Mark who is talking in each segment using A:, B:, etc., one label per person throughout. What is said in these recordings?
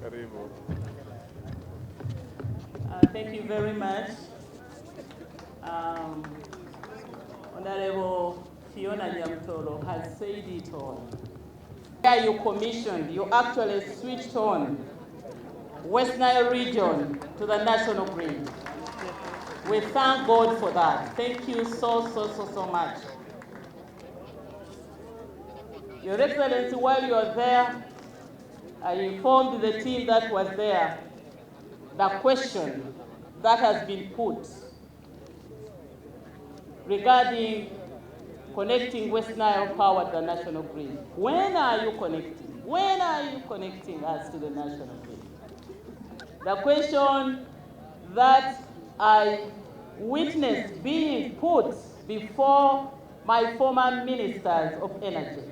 A: Karibu.
B: Thank you very much. Honorable Fiona Nyamutoro has said it all. Where you commissioned, you actually switched on West Nile region to the national grid. We thank God for that. Thank you so much. Your Excellency, while you were there, I informed the team that was there the question that has been put regarding connecting West Nile power to the national grid. When are you connecting? When are you connecting us to the national grid? The question that I witnessed being put before my former ministers of energy.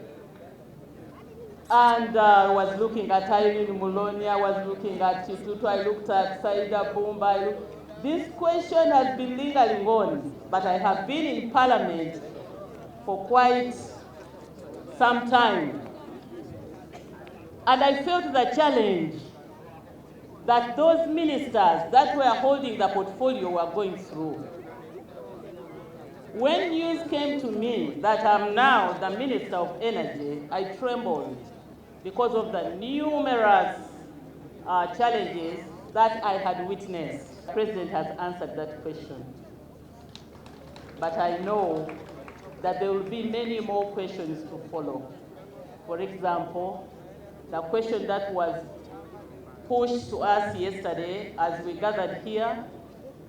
B: And I was looking at Irene Muloni, I was looking at Chitutu, I looked at Saida Bumba. This question has been lingering on, but I have been in Parliament for quite some time. And I felt the challenge that those ministers that were holding the portfolio were going through. When news came to me that I'm now the Minister of Energy, I trembled because of the numerous challenges that I had witnessed. The President has answered that question. But I know that there will be many more questions to follow. For example, the question that was pushed to us yesterday as we gathered here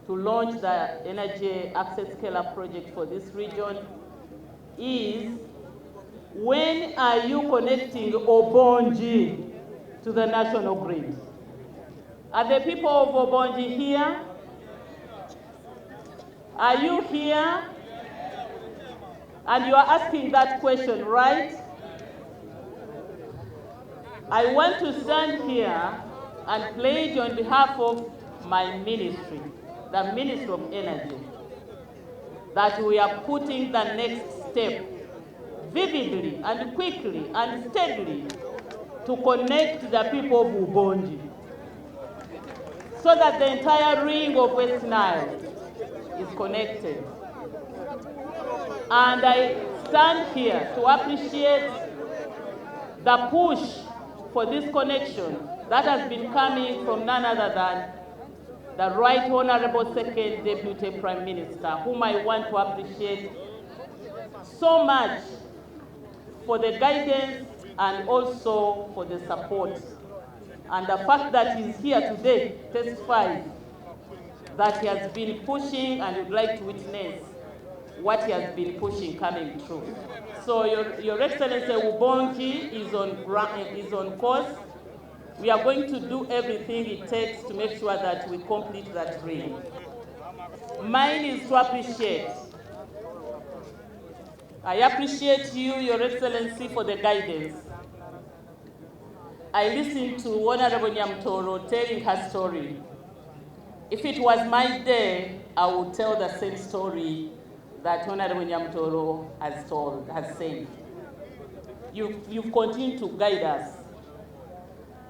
B: to launch the Energy Access Scale-Up project for this region is, when are you connecting Obonji to the national grid? Are the people of Obonji here? Are you here? And you are asking that question, right? I want to stand here and pledge on behalf of my ministry, the Ministry of Energy, that we are putting the next step vividly and quickly and steadily to connect the people of Ubonji, so that the entire ring of West Nile is connected. And I stand here to appreciate the push for this connection that has been coming from none other than the Right Honorable Second Deputy Prime Minister, whom I want to appreciate so much for the guidance and also for the support. And the fact that he's here today testifies that he has been pushing and would like to witness what he has been pushing coming true. So Your Excellency, Ubonji is on course. We are going to do everything it takes to make sure that we complete that ring. Mine is to appreciate. I appreciate you, Your Excellency, for the guidance. I listened to Honorable Nyamutoro telling her story. If it was my day, I would tell the same story that Honorable Nyamutoro has said. You've continued to guide us,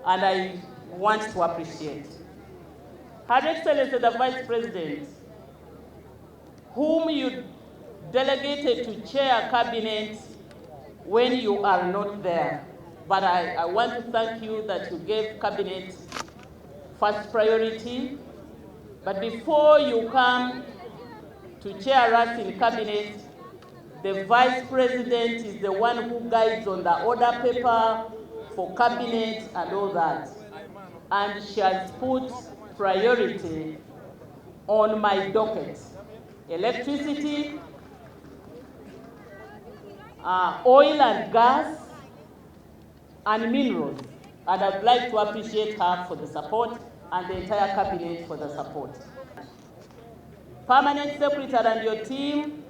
B: and I want to appreciate. Her Excellency, the Vice President, whom you delegated to chair cabinet when you are not there. But I want to thank you that you gave cabinet first priority. But before you come to chair us in cabinet, the Vice President is the one who guides on the order paper for cabinet and all that. And she has put priority on my docket: electricity, oil and gas, and minerals. And I'd like to appreciate her for the support and the entire cabinet for the support. Permanent Secretary and your team,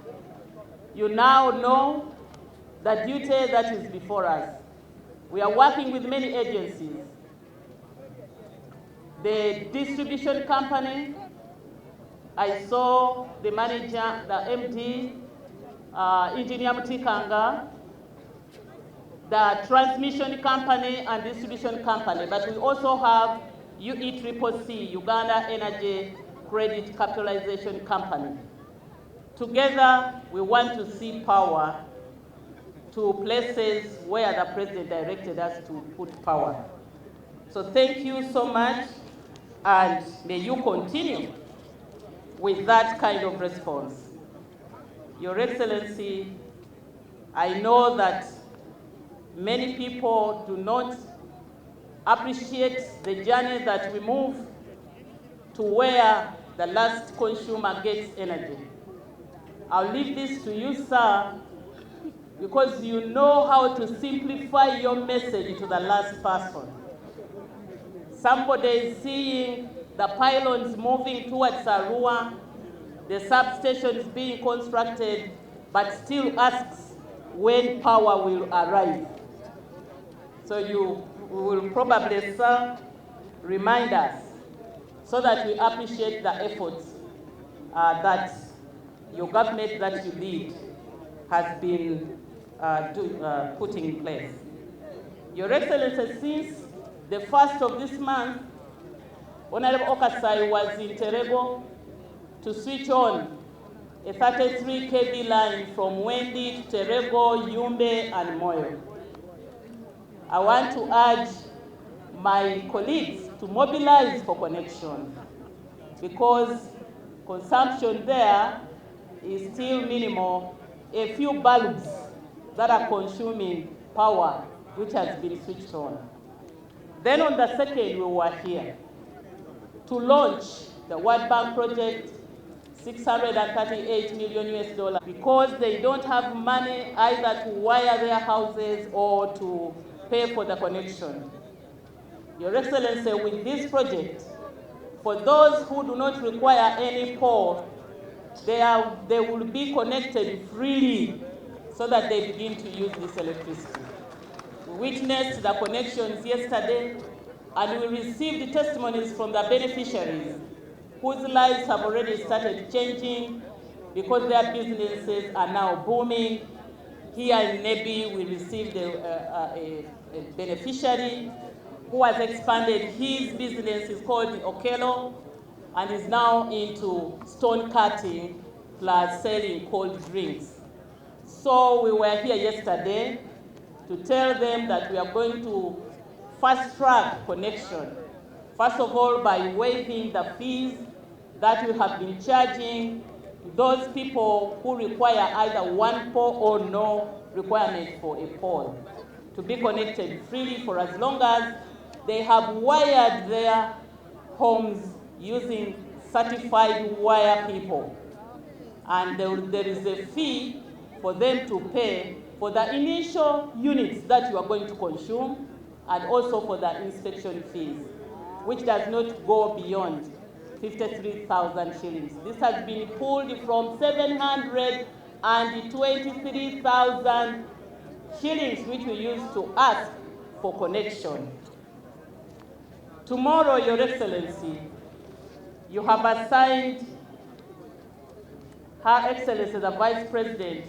B: you now know the duty that is before us. We are working with many agencies. The distribution company, I saw the manager, the MD, Engineer Mutikanga. the transmission company and distribution company, but we also have UECCC, Uganda Energy Credit Capitalization Company. Together, we want to see power to places where the President directed us to put power. So thank you so much, and may you continue with that kind of response. Your Excellency, I know that many people do not appreciate the journey that we move to where the last consumer gets energy. I'll leave this to you, sir, because you know how to simplify your message to the last person. Somebody is seeing the pylons moving towards Arua, the substations being constructed, but still asks when power will arrive. So you will probably, sir, remind us so that we appreciate the efforts that your government that you lead has been putting in place. Your Excellency, since the 1st of this month, Honorable Okasai was in Terego to switch on a 33 kV line from Wendy to Terego, Yumbe, and Moyo. I want to urge my colleagues to mobilize for connection, because consumption there is still minimal. A few bulbs that are consuming power, which has been switched on. Then on the 2nd, we were here to launch the World Bank project, $638 million, because they don't have money either to wire their houses or to pay for the connection. Your Excellency, with this project, for those who do not require any pole, they will be connected freely so that they begin to use this electricity. We witnessed the connections yesterday, and we received testimonies from the beneficiaries whose lives have already started changing because their businesses are now booming. Here in Nebi, we received a beneficiary who has expanded his business. Is called Okelo, and is now into stone cutting plus selling cold drinks. So we were here yesterday to tell them that we are going to fast-track connection. First of all, by waiving the fees that we have been charging those people who require either one pole or no requirement for a pole, to be connected freely for as long as they have wired their homes using certified wire people. And there is a fee for them to pay for the initial units that you are going to consume, and also for the inspection fees, which does not go beyond 53,000 shillings. This has been pulled from 723,000 shillings, which we use to ask for connection. Tomorrow, Your Excellency, you have assigned Her Excellency, the Vice President,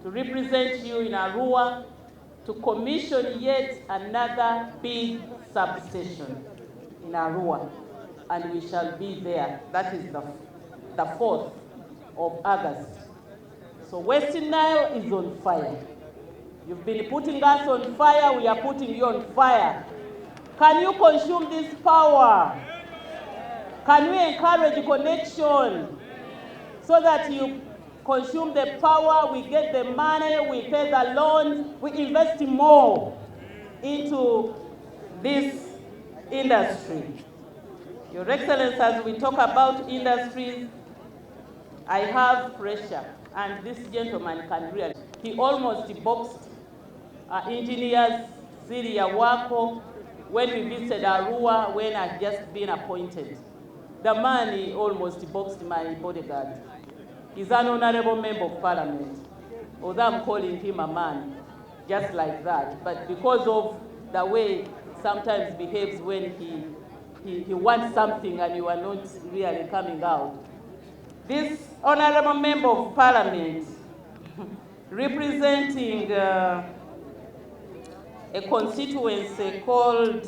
B: to represent you in Arua to commission yet another big substation in Arua, and we shall be there. That is the 4th of August. So Western Nile is on fire. You've been putting us on fire, we are putting you on fire. Can you consume this power? Can we encourage connection so that you consume the power, we get the money, we pay the loans, we invest more into this industry? Your Excellency, as we talk about industries, I have pressure, and this gentleman can really. He almost boxed engineers, Syria Wako, when we visited Arua, when I had just been appointed. The man, he almost boxed my bodyguard. He's an honorable member of parliament, although I'm calling him a man, just like that. But because of the way sometimes behaves when he wants something and you are not really coming out. This honorable member of parliament, representing a constituency called,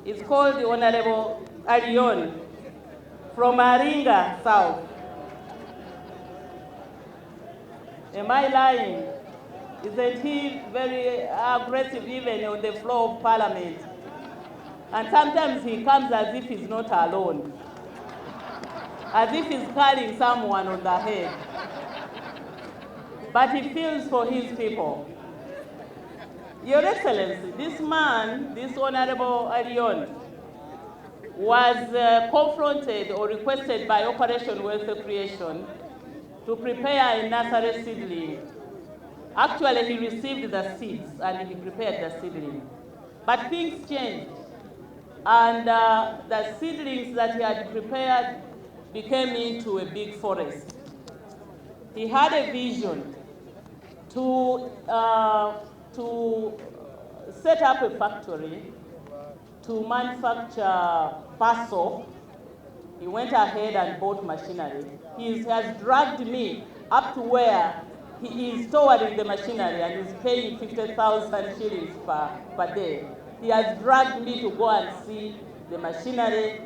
B: it's called the Honorable Arion from Aringa South. Am I lying? Isn't he very aggressive even on the floor of Parliament? And sometimes he comes as if he's not alone, as if he's carrying someone on the head. But he feels for his people. Your Excellency, this man, this Honorable Arion, was confronted or requested by Operation Wealth Creation to prepare a nursery seedling. Actually, he received the seeds and he prepared the seedling. But things changed, and the seedlings that he had prepared became into a big forest. He had a vision to set up a factory to manufacture basso. He went ahead and bought machinery. He has dragged me up to where he is storing the machinery and is paying 50,000 shillings per day. He has dragged me to go and see the machinery.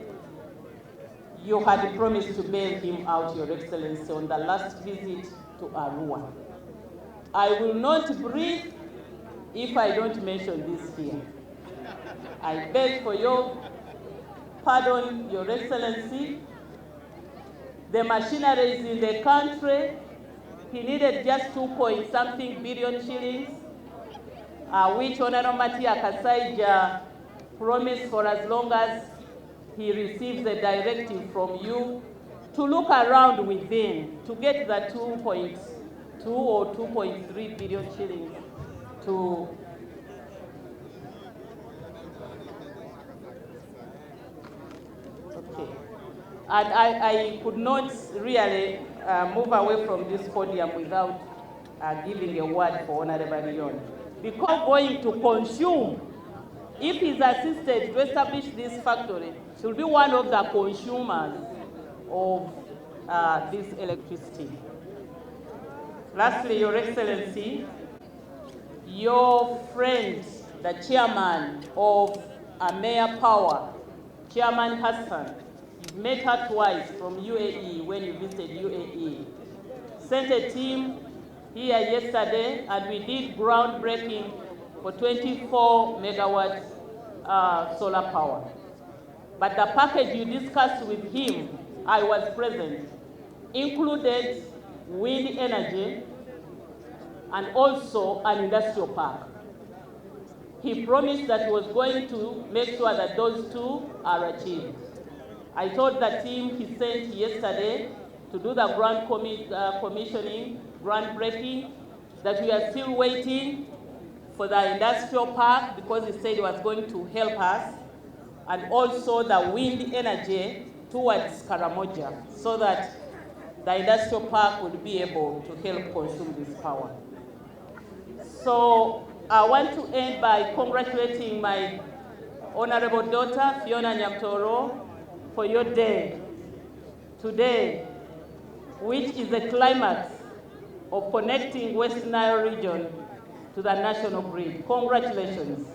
B: You had promised to bail him out, Your Excellency, on the last visit to Arua. I will not breathe if I don't mention this here. I beg for your pardon, Your Excellency. The machinery is in the country. He needed just 2-point-something billion shillings, which Honorable Matia Kasaija promised for as long as he receives a directive from you to look around within to get the 2.2 or 2.3 billion shillings to okay. And I could not really move away from this podium without giving a word for Honorable Arion. Because going to consume, if he's assisted to establish this factory, he will be one of the consumers of this electricity. Lastly, Your Excellency, your friend, the chairman of Mayor Power, Chairman Hassan, you met her twice from UAE when you visited UAE. Sent a team here yesterday and we did groundbreaking for 24 megawatt solar power. But the package you discussed with him, I was present, included wind energy and also an industrial park. He promised that he was going to make sure that those two are achieved. I told the team he sent yesterday to do the commissioning, groundbreaking, that we are still waiting for the industrial park because he said he was going to help us, and also the wind energy towards Karamoja so that the industrial park would be able to help consume this power. So I want to end by congratulating my honorable daughter, Fiona Nyamutoro, for your day today, which is the climax of connecting West Nile region to the national grid. Congratulations.